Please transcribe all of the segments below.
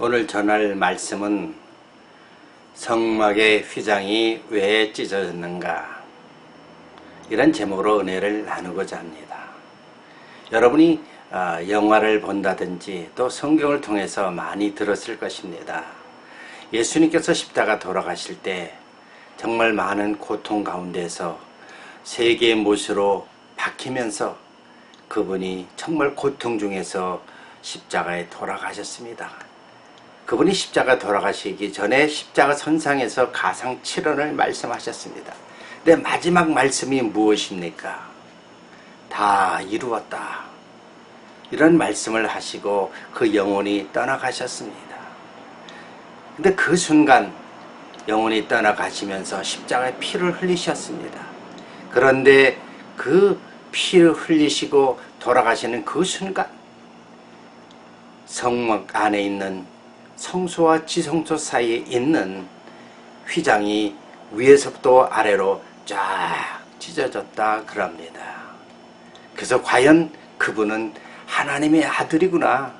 오늘 전할 말씀은 성막의 휘장이 왜 찢어졌는가, 이런 제목으로 은혜를 나누고자 합니다. 여러분이 영화를 본다든지 또 성경을 통해서 많이 들었을 것입니다. 예수님께서 십자가 돌아가실 때 정말 많은 고통 가운데서 세 개의 못으로 박히면서 그분이 정말 고통 중에서 십자가에 돌아가셨습니다. 그분이 십자가 돌아가시기 전에 십자가 선상에서 가상 7원을 말씀하셨습니다. 근데 마지막 말씀이 무엇입니까? 다 이루었다, 이런 말씀을 하시고 그 영혼이 떠나가셨습니다. 근데 그 순간 영혼이 떠나가시면서 십자가에 피를 흘리셨습니다. 그런데 그 피를 흘리시고 돌아가시는 그 순간 성막 안에 있는 성소와 지성소 사이에 있는 휘장이 위에서부터 아래로 쫙 찢어졌다 그럽니다. 그래서 과연 그분은 하나님의 아들이구나,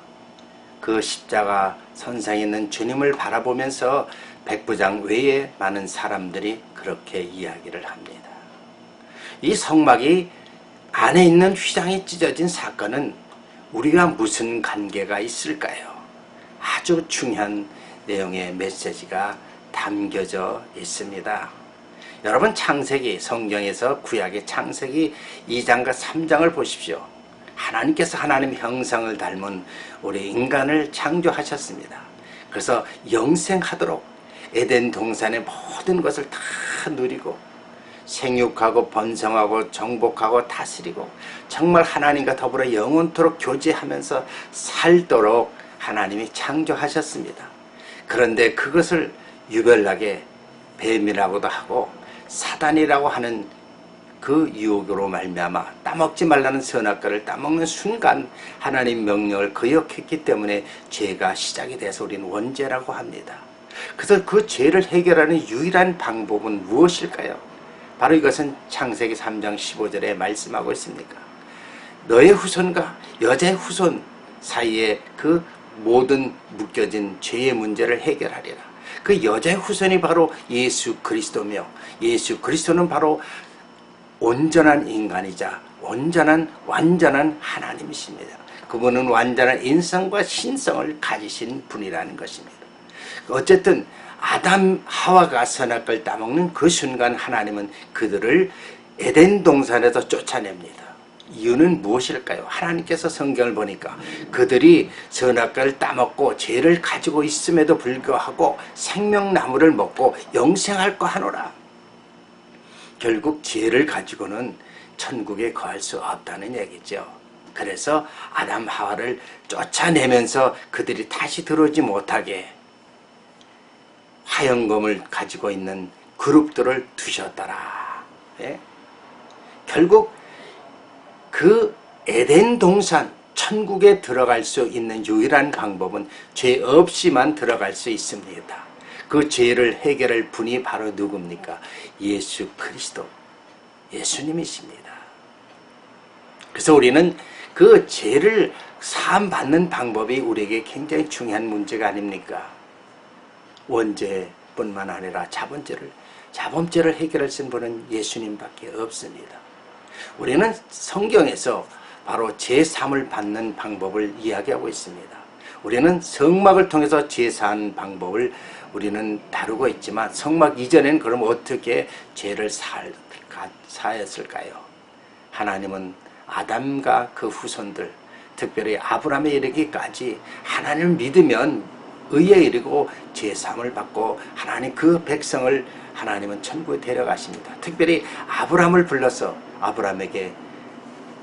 그 십자가 선상에 있는 주님을 바라보면서 백부장 외에 많은 사람들이 그렇게 이야기를 합니다. 이 성막이 안에 있는 휘장이 찢어진 사건은 우리가 무슨 관계가 있을까요? 아주 중요한 내용의 메시지가 담겨져 있습니다. 여러분, 창세기, 성경에서 구약의 창세기 2장과 3장을 보십시오. 하나님께서 하나님 형상을 닮은 우리 인간을 창조하셨습니다. 그래서 영생하도록 에덴 동산의 모든 것을 다 누리고 생육하고 번성하고 정복하고 다스리고 정말 하나님과 더불어 영원토록 교제하면서 살도록 하나님이 창조하셨습니다. 그런데 그것을 유별나게 뱀이라고도 하고 사단이라고 하는 그 유혹으로 말미암아 따먹지 말라는 선악과를 따먹는 순간 하나님 명령을 거역했기 때문에 죄가 시작이 돼서 우리는 원죄라고 합니다. 그래서 그 죄를 해결하는 유일한 방법은 무엇일까요? 바로 이것은 창세기 3장 15절에 말씀하고 있습니까? 너의 후손과 여자의 후손 사이에 그 모든 묶여진 죄의 문제를 해결하리라. 그 여자의 후손이 바로 예수 그리스도며, 예수 그리스도는 바로 온전한 인간이자 완전한 하나님이십니다. 그분은 완전한 인성과 신성을 가지신 분이라는 것입니다. 어쨌든 아담 하와가 선악과를 따먹는 그 순간 하나님은 그들을 에덴 동산에서 쫓아냅니다. 이유는 무엇일까요? 하나님께서 성경을 보니까 그들이 선악과를 따먹고 죄를 가지고 있음에도 불구하고 생명나무를 먹고 영생할까 하노라. 결국 죄를 가지고는 천국에 거할 수 없다는 얘기죠. 그래서 아담 하와를 쫓아내면서 그들이 다시 들어오지 못하게 화영검을 가지고 있는 그룹들을 두셨더라. 예? 결국 그 에덴 동산, 천국에 들어갈 수 있는 유일한 방법은 죄 없이만 들어갈 수 있습니다. 그 죄를 해결할 분이 바로 누굽니까? 예수 그리스도, 예수님이십니다. 그래서 우리는 그 죄를 사함받는 방법이 우리에게 굉장히 중요한 문제가 아닙니까? 원죄뿐만 아니라 자범죄를 해결할 수 있는 분은 예수님밖에 없습니다. 우리는 성경에서 바로 제사함을 받는 방법을 이야기하고 있습니다. 우리는 성막을 통해서 제사하는 방법을 우리는 다루고 있지만 성막 이전에는 그럼 어떻게 죄를 사했을까요? 하나님은 아담과 그 후손들, 특별히 아브라함에 이르기까지 하나님을 믿으면 의에 이르고 제사함을 받고 하나님 그 백성을 하나님은 천국에 데려가십니다. 특별히 아브라함을 불러서 아브라함에게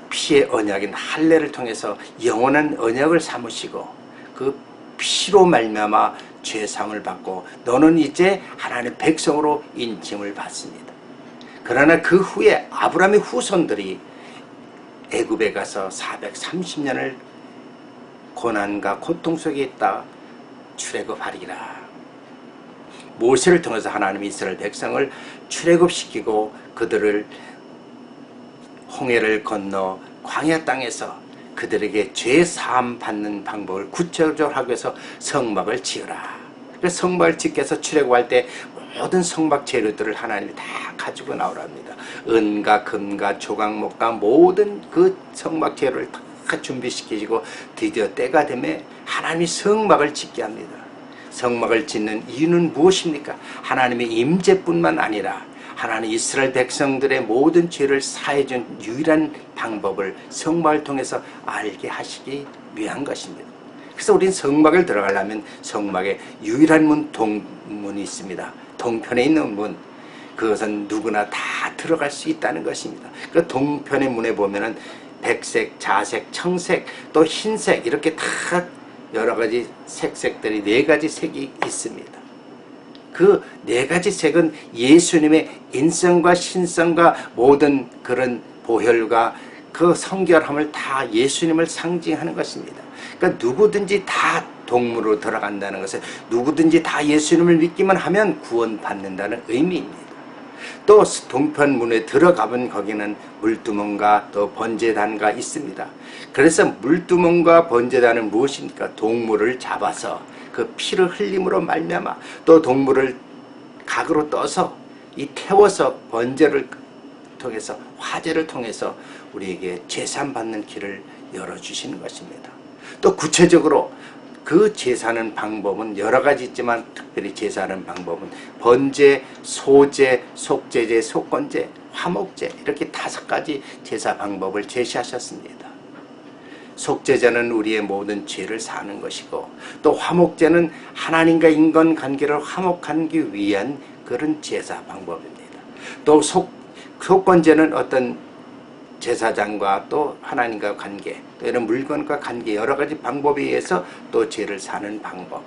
피의 언약인 할례를 통해서 영원한 언약을 삼으시고 그 피로 말미암아 죄사함을 받고 너는 이제 하나님의 백성으로 인침을 받습니다. 그러나 그 후에 아브라함의 후손들이 애굽에 가서 430년을 고난과 고통 속에 있다 출애굽하리라. 모세를 통해서 하나님이 이스라엘 백성을 출애굽시키고 그들을 홍해를 건너 광야 땅에서 그 그들에게 죄 사함 받는 방법을 구체적으로 하기 위해서 성막을 지으라. 그 성막을 짓기 위해서 출애굽할 때 모든 성막 재료들을 하나님이 다 가지고 나오랍니다. 은과 금과 조각목과 모든 그 성막 재료를 다 준비시키시고 드디어 때가 되면 하나님이 성막을 짓게 합니다. 성막을 짓는 이유는 무엇입니까? 하나님의 임재뿐만 아니라 하나님 이스라엘 백성들의 모든 죄를 사해준 유일한 방법을 성막을 통해서 알게 하시기 위한 것입니다. 그래서 우리는 성막을 들어가려면 성막에 유일한 문, 동문이 있습니다. 동편에 있는 문, 그것은 누구나 다 들어갈 수 있다는 것입니다. 그 동편의 문에 보면은 백색, 자색, 청색, 또 흰색 이렇게 다 여러 가지 색들이 4가지 색이 있습니다. 그 4가지 색은 예수님의 인성과 신성과 모든 그런 보혈과 그 성결함을 다 예수님을 상징하는 것입니다. 그러니까 누구든지 다 동문으로 들어간다는 것은 누구든지 다 예수님을 믿기만 하면 구원받는다는 의미입니다. 또 동편문에 들어가면 거기는 물두멍과 또 번제단과 있습니다. 그래서 물두멍과 번제단은 무엇입니까? 동물을 잡아서 그 피를 흘림으로 말미암아 또 동물을 각으로 떠서 이 태워서 번제를 통해서 화제를 통해서 우리에게 제산 받는 길을 열어주시는 것입니다. 또 구체적으로 그 제사하는 방법은 여러 가지 있지만 특별히 제사하는 방법은 번제, 소제, 속제제, 속건제, 화목제 이렇게 5가지 제사 방법을 제시하셨습니다. 속제제는 우리의 모든 죄를 사하는 것이고 또 화목제는 하나님과 인간관계를 화목하기 위한 그런 제사 방법입니다. 또 속건제는 어떤 제사장과 또 하나님과 관계, 또 이런 물건과 관계 여러 가지 방법에 의해서 또 죄를 사는 방법.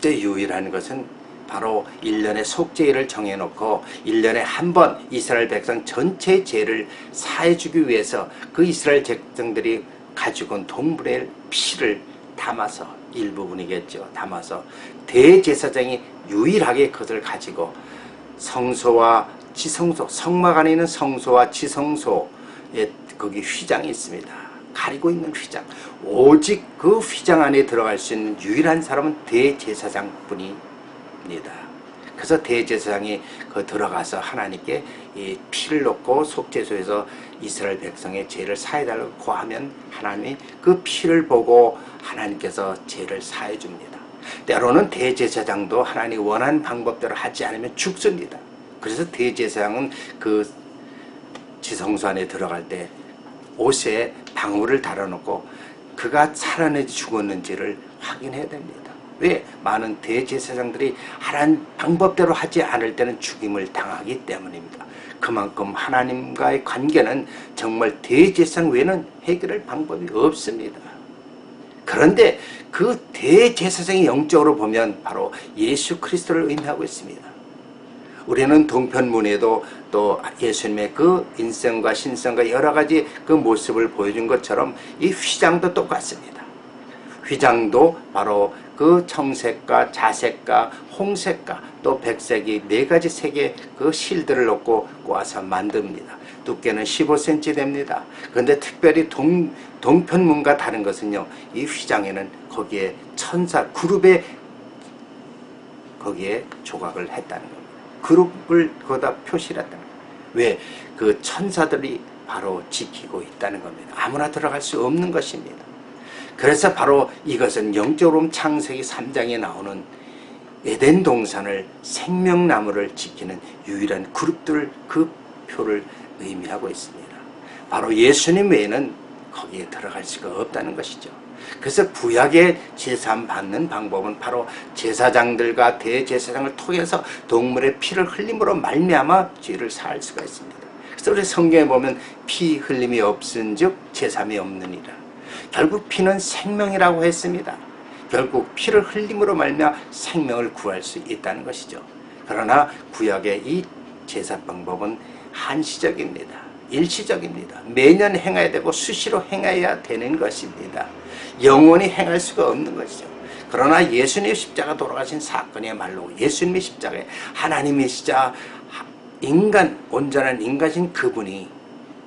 유일한 것은 바로 1년의 속죄일을 정해놓고 1년에 한 번 이스라엘 백성 전체의 죄를 사해주기 위해서 그 이스라엘 백성들이 가지고 온 동물의 피를 담아서 일부분이겠죠. 담아서 대제사장이 유일하게 그것을 가지고 성소와 지성소, 성막 안에 있는 성소와 지성소에 거기 휘장이 있습니다. 가리고 있는 휘장. 오직 그 휘장 안에 들어갈 수 있는 유일한 사람은 대제사장뿐입니다. 그래서 대제사장이 그 들어가서 하나님께 이 피를 놓고 속죄소에서 이스라엘 백성의 죄를 사해달라고 구하면 하나님이 그 피를 보고 하나님께서 죄를 사해 줍니다. 때로는 대제사장도 하나님이 원하는 방법대로 하지 않으면 죽습니다. 그래서 대제사장은 그 지성소 안에 들어갈 때 옷에 방울을 달아놓고 그가 살아내지 죽었는지를 확인해야 됩니다. 왜? 많은 대제사장들이 하나님 방법대로 하지 않을 때는 죽임을 당하기 때문입니다. 그만큼 하나님과의 관계는 정말 대제사장 외에는 해결할 방법이 없습니다. 그런데 그 대제사장이 영적으로 보면 바로 예수 그리스도를 의미하고 있습니다. 우리는 동편문에도 또 예수님의 그 인성과 신성과 여러 가지 그 모습을 보여준 것처럼 이 휘장도 똑같습니다. 휘장도 바로 그 청색과 자색과 홍색과 또 백색이 4가지 색의 그 실들을 놓고 꼬아서 만듭니다. 두께는 15cm 됩니다. 그런데 특별히 동편문과 다른 것은요, 이 휘장에는 거기에 천사 그룹에 거기에 조각을 했다는 겁니다. 그룹을 거기다 표시를 했다는 겁니다. 왜? 그 천사들이 바로 지키고 있다는 겁니다. 아무나 들어갈 수 없는 것입니다. 그래서 바로 이것은 영적으로 창세기 3장에 나오는 에덴 동산을 생명나무를 지키는 유일한 그룹들 그 표를 의미하고 있습니다. 바로 예수님 외에는 거기에 들어갈 수가 없다는 것이죠. 그래서 구약의 제사 받는 방법은 바로 제사장들과 대제사장을 통해서 동물의 피를 흘림으로 말미암아 죄를 사할 수가 있습니다. 그래서 우리 성경에 보면 피 흘림이 없은즉 제삼이 없느니라. 결국 피는 생명이라고 했습니다. 결국 피를 흘림으로 말미암아 생명을 구할 수 있다는 것이죠. 그러나 구약의 이 제사 방법은 한시적입니다. 일시적입니다. 매년 행해야 되고 수시로 행해야 되는 것입니다. 영원히 행할 수가 없는 것이죠. 그러나 예수님의 십자가 돌아가신 사건이야말로 예수님의 십자가에 하나님의 십자가 인간, 온전한 인간이신 그분이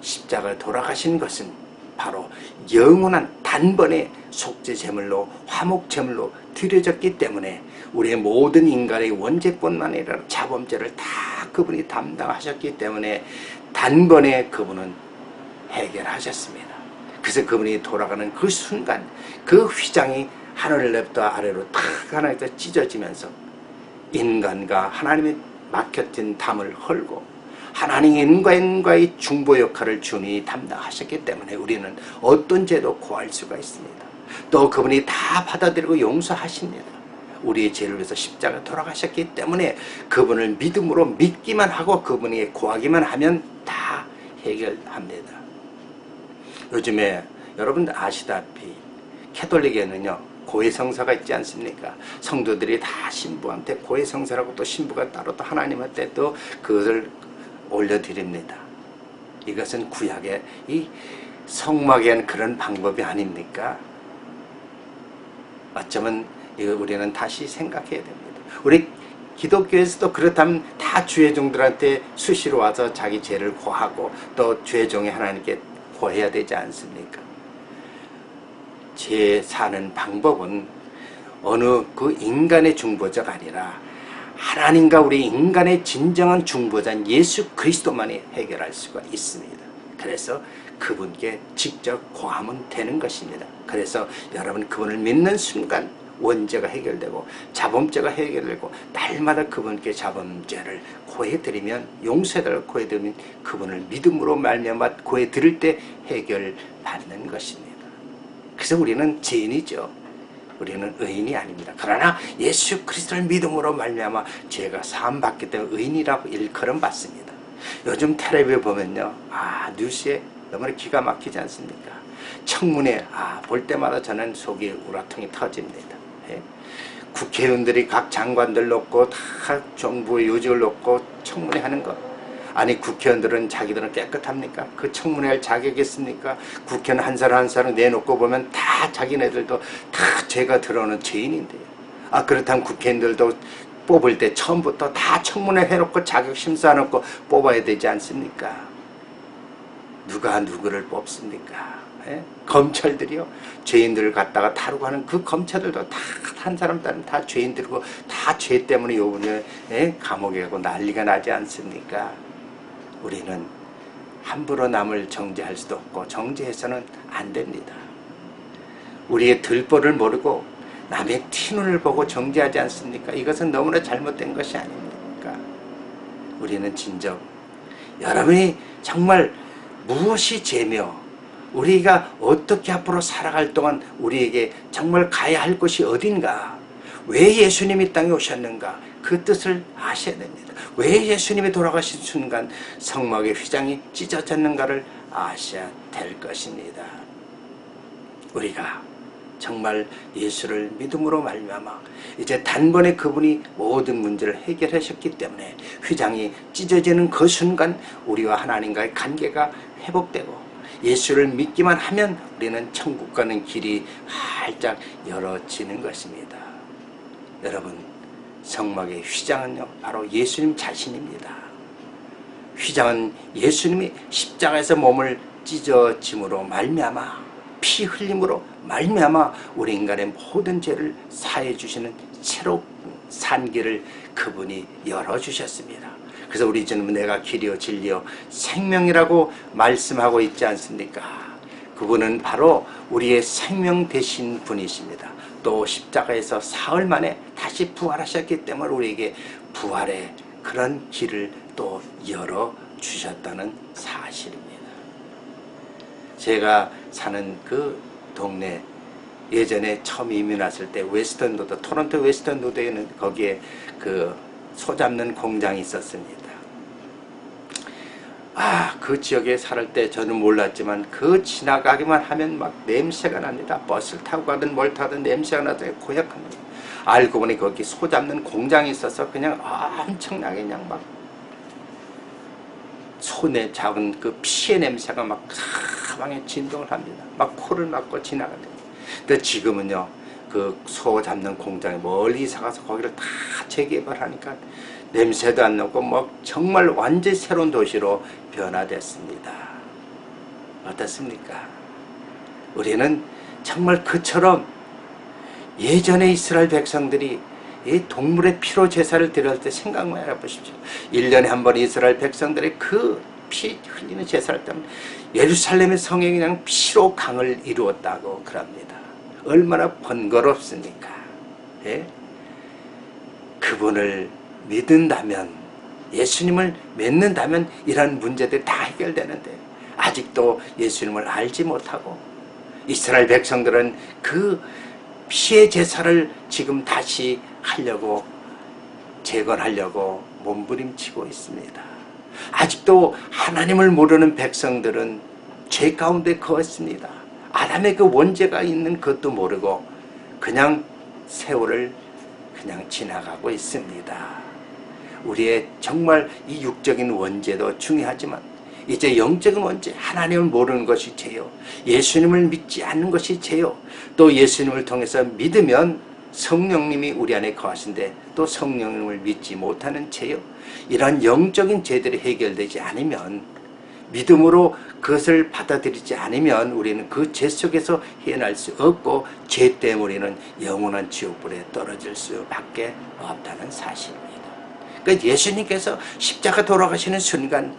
십자가에 돌아가신 것은 바로 영원한 단번에 속죄제물로 화목제물로 드려졌기 때문에 우리의 모든 인간의 원죄뿐만 아니라 자범죄를 다 그분이 담당하셨기 때문에 단번에 그분은 해결하셨습니다. 그래서 그분이 돌아가는 그 순간 그 휘장이 하늘로부터 아래로 탁 하나에서 찢어지면서 인간과 하나님의 막혀진 담을 헐고 하나님의 인간과의 중보 역할을 주님이 담당하셨기 때문에 우리는 어떤 죄도 고할 수가 있습니다. 또 그분이 다 받아들이고 용서하십니다. 우리의 죄를 위해서 십자가 돌아가셨기 때문에 그분을 믿음으로 믿기만 하고 그분이 구하기만 하면 다 해결합니다. 요즘에 여러분 아시다시피 캐톨릭에는요 고해성사가 있지 않습니까? 성도들이 다 신부한테 고해성사라고 또 신부가 따로 또 하나님한테 또 그것을 올려드립니다. 이것은 구약의 이 성막에 한 그런 방법이 아닙니까? 어쩌면 우리는 다시 생각해야 됩니다. 우리 기독교에서도 그렇다면 다 주의종들한테 수시로 와서 자기 죄를 고하고 또 주의종이 하나님께 고해야 되지 않습니까? 죄 사는 방법은 어느 그 인간의 중보자가 아니라 하나님과 우리 인간의 진정한 중보자인 예수 그리스도만이 해결할 수가 있습니다. 그래서 그분께 직접 고하면 되는 것입니다. 그래서 여러분 그분을 믿는 순간 원죄가 해결되고 자범죄가 해결되고 날마다 그분께 자범죄를 고해드리면 용서해달라고 고해드리면 그분을 믿음으로 말미암아 고해드릴 때 해결받는 것입니다. 그래서 우리는 죄인이죠. 우리는 의인이 아닙니다. 그러나 예수 그리스도를 믿음으로 말미암아 죄가 사함받기 때문에 의인이라고 일컬음 받습니다. 요즘 텔레비에 보면요, 뉴스에 너무나 기가 막히지 않습니까? 청문회 볼 때마다 저는 속이 우라통이 터집니다. 예? 국회의원들이 각 장관들 놓고 다 정부의 요직을 놓고 청문회 하는 것. 아니 국회의원들은 자기들은 깨끗합니까? 그 청문회할 자격이 있습니까? 국회는 한 사람 한 사람 내놓고 보면 다 자기네들도 다 죄가 들어오는 죄인인데요. 그렇다면 국회의원들도 뽑을 때 처음부터 다 청문회 해놓고 자격 심사해놓고 뽑아야 되지 않습니까? 누가 누구를 뽑습니까? 예? 검찰들이요. 죄인들을 갖다가 다루고 하는 그 검찰들도 다 한 사람 따름 다 죄인들이고 다 죄 때문에 요번에 감옥에 가고 난리가 나지 않습니까? 우리는 함부로 남을 정죄할 수도 없고 정죄해서는 안 됩니다. 우리의 들보를 모르고 남의 티눈을 보고 정죄하지 않습니까? 이것은 너무나 잘못된 것이 아닙니까? 우리는 진정 여러분이 정말 무엇이 죄며 우리가 어떻게 앞으로 살아갈 동안 우리에게 정말 가야 할 곳이 어딘가, 왜 예수님이 땅에 오셨는가, 그 뜻을 아셔야 됩니다. 왜 예수님이 돌아가신 순간 성막의 휘장이 찢어졌는가를 아셔야 될 것입니다. 우리가 정말 예수를 믿음으로 말미암아 이제 단번에 그분이 모든 문제를 해결하셨기 때문에 휘장이 찢어지는 그 순간 우리와 하나님과의 관계가 회복되고 예수를 믿기만 하면 우리는 천국 가는 길이 활짝 열어지는 것입니다. 여러분, 성막의 휘장은요 바로 예수님 자신입니다. 휘장은 예수님이 십자가에서 몸을 찢어짐으로 말미암아 피 흘림으로 말미암아 우리 인간의 모든 죄를 사해 주시는 새로운 산길을 그분이 열어주셨습니다. 그래서 우리 주님은 내가 길이요 진리요 생명이라고 말씀하고 있지 않습니까? 그분은 바로 우리의 생명 되신 분이십니다. 또 십자가에서 사흘 만에 다시 부활하셨기 때문에 우리에게 부활의 그런 길을 또 열어주셨다는 사실입니다. 제가 사는 그 동네 예전에 처음 이민 왔을 때 웨스턴 로드, 토론토 웨스턴 로드에는 거기에 그 소 잡는 공장이 있었습니다. 그 지역에 살 때 저는 몰랐지만 그 지나가기만 하면 막 냄새가 납니다. 버스를 타고 가든 뭘 타든 냄새가 나서 고약합니다. 알고 보니 거기 소 잡는 공장이 있어서 그냥 엄청나게 그냥 막 소내 작은 그 피의 냄새가 막 가방에 진동을 합니다. 막 코를 막고 지나가요. 근데 지금은요, 그 소 잡는 공장에 멀리 사가서 거기를 다 재개발하니까 냄새도 안 나고 뭐 정말 완전히 새로운 도시로 변화됐습니다. 어떻습니까? 우리는 정말 그처럼 예전에 이스라엘 백성들이 이 동물의 피로 제사를 드릴 때 생각만 해보십시오. 1년에 한 번 이스라엘 백성들의 그 피 흘리는 제사를 때문에 예루살렘의 성에 그냥 피로 강을 이루었다고 그럽니다. 얼마나 번거롭습니까? 예? 그분을 믿는다면, 예수님을 믿는다면 이런 문제들이 다 해결되는데 아직도 예수님을 알지 못하고 이스라엘 백성들은 그 피의 제사를 지금 다시 하려고, 재건하려고 몸부림치고 있습니다. 아직도 하나님을 모르는 백성들은 죄 가운데 거했습니다. 아담의 그 원죄가 있는 것도 모르고 그냥 세월을 그냥 지나가고 있습니다. 우리의 정말 이 육적인 원죄도 중요하지만 이제 영적인 원죄, 하나님을 모르는 것이 죄요, 예수님을 믿지 않는 것이 죄요, 또 예수님을 통해서 믿으면 성령님이 우리 안에 거하신데 또 성령님을 믿지 못하는 죄요, 이런 영적인 죄들이 해결되지 않으면, 믿음으로 그것을 받아들이지 않으면 우리는 그 죄 속에서 헤어날 수 없고 죄 때문에 우리는 영원한 지옥불에 떨어질 수밖에 없다는 사실입니다. 그러니까 예수님께서 십자가 돌아가시는 순간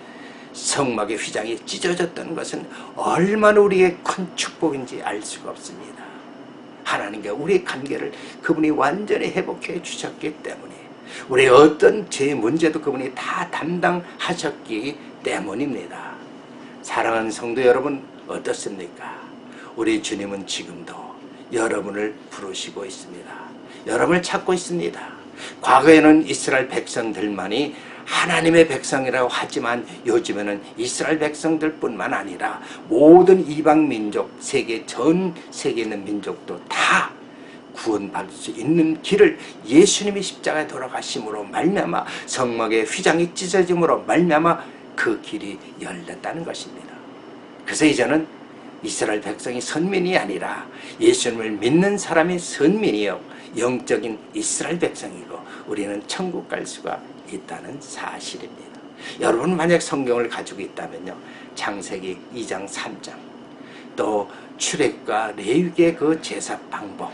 성막의 휘장이 찢어졌던 것은 얼마나 우리의 큰 축복인지 알 수가 없습니다. 하나님과 우리의 관계를 그분이 완전히 회복해 주셨기 때문에, 우리의 어떤 죄 문제도 그분이 다 담당하셨기 때문입니다. 사랑하는 성도 여러분, 어떻습니까? 우리 주님은 지금도 여러분을 부르시고 있습니다. 여러분을 찾고 있습니다. 과거에는 이스라엘 백성들만이 하나님의 백성이라고 하지만 요즘에는 이스라엘 백성들뿐만 아니라 모든 이방 민족, 전 세계에 있는 민족도 다 구원받을 수 있는 길을 예수님이 십자가에 돌아가심으로 말미암아, 성막의 휘장이 찢어짐으로 말미암아 그 길이 열렸다는 것입니다. 그래서 이제는 이스라엘 백성이 선민이 아니라 예수님을 믿는 사람이 선민이요, 영적인 이스라엘 백성이고 우리는 천국 갈 수가 있다는 사실입니다. 여러분 만약 성경을 가지고 있다면요, 창세기 2장 3장, 또 출애굽과 레위기의 그 제사 방법,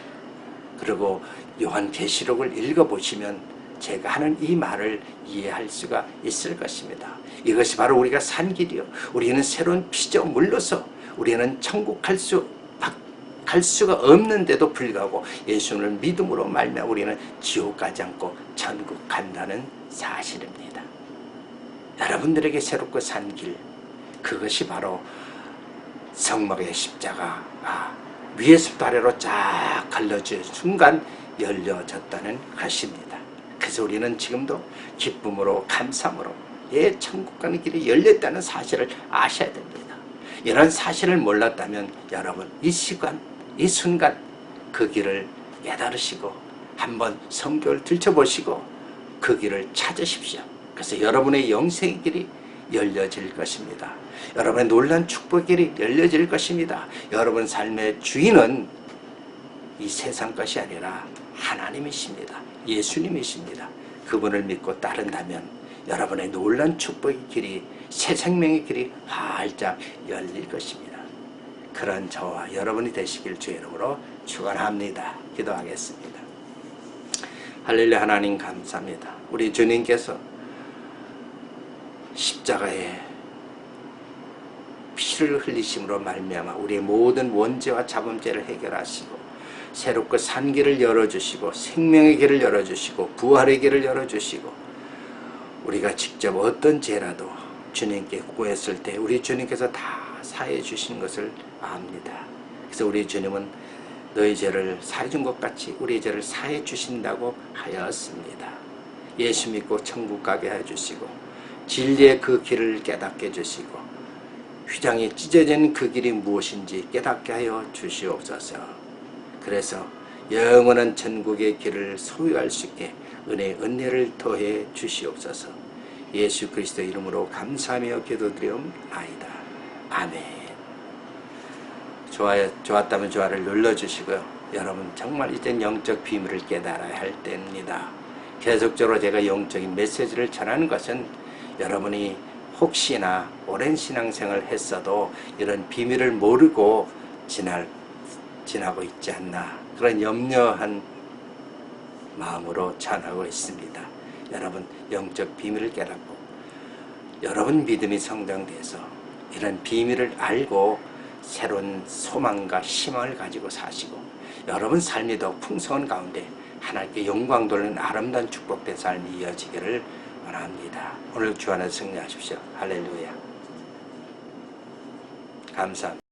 그리고 요한계시록을 읽어보시면 제가 하는 이 말을 이해할 수가 있을 것입니다. 이것이 바로 우리가 산 길이요, 우리는 새로운 피조 물로서 우리는 천국 갈 수가 없는데도 불구하고 예수를 믿음으로 말미암아 우리는 지옥 가지 않고 천국 간다는 사실입니다. 여러분들에게 새롭게 산 길, 그것이 바로 성막의 십자가가 위에서부터 아래로 쫙 갈라진 순간 열려졌다는 것입니다. 그래서 우리는 지금도 기쁨으로 감사함으로 천국 가는 길이 열렸다는 사실을 아셔야 됩니다. 이런 사실을 몰랐다면 여러분 이 시간, 이 순간 그 길을 깨달으시고 한번 성경을 들춰보시고 그 길을 찾으십시오. 그래서 여러분의 영생의 길이 열려질 것입니다. 여러분의 놀라운 축복의 길이 열려질 것입니다. 여러분 삶의 주인은 이 세상 것이 아니라 하나님이십니다. 예수님이십니다. 그분을 믿고 따른다면 여러분의 놀라운 축복의 길이, 새 생명의 길이 활짝 열릴 것입니다. 그런 저와 여러분이 되시길 주의 이름으로 축원합니다. 기도하겠습니다. 할렐루야. 하나님 감사합니다. 우리 주님께서 십자가에 피를 흘리심으로 말미암아 우리의 모든 원죄와 잡음죄를 해결하시고 새롭게 산 길을 열어주시고 생명의 길을 열어주시고 부활의 길을 열어주시고, 우리가 직접 어떤 죄라도 주님께 구했을 때 우리 주님께서 다 사해 주신 것을 압니다. 그래서 우리 주님은 너희 죄를 사해 준 것 같이 우리 죄를 사해 주신다고 하였습니다. 예수 믿고 천국 가게 해주시고 진리의 그 길을 깨닫게 해주시고 휘장이 찢어진 그 길이 무엇인지 깨닫게 하여 주시옵소서. 그래서 영원한 천국의 길을 소유할 수 있게 은혜를 더해 주시옵소서. 예수 그리스도 이름으로 감사하며 기도드리옵나이다. 아멘. 좋았다면 좋아를 눌러주시고요. 여러분 정말 이젠 영적 비밀을 깨달아야 할 때입니다. 계속적으로 제가 영적인 메시지를 전하는 것은 여러분이 혹시나 오랜 신앙생활을 했어도 이런 비밀을 모르고 지나고 있지 않나, 그런 염려한 마음으로 찬하고 있습니다. 여러분 영적 비밀을 깨닫고 여러분 믿음이 성장돼서 이런 비밀을 알고 새로운 소망과 희망을 가지고 사시고 여러분 삶이 더 풍성한 가운데 하나님께 영광 돌리는 아름다운 축복된 삶이 이어지기를 원합니다. 오늘 주 안에서 승리하십시오. 할렐루야. 감사합니다.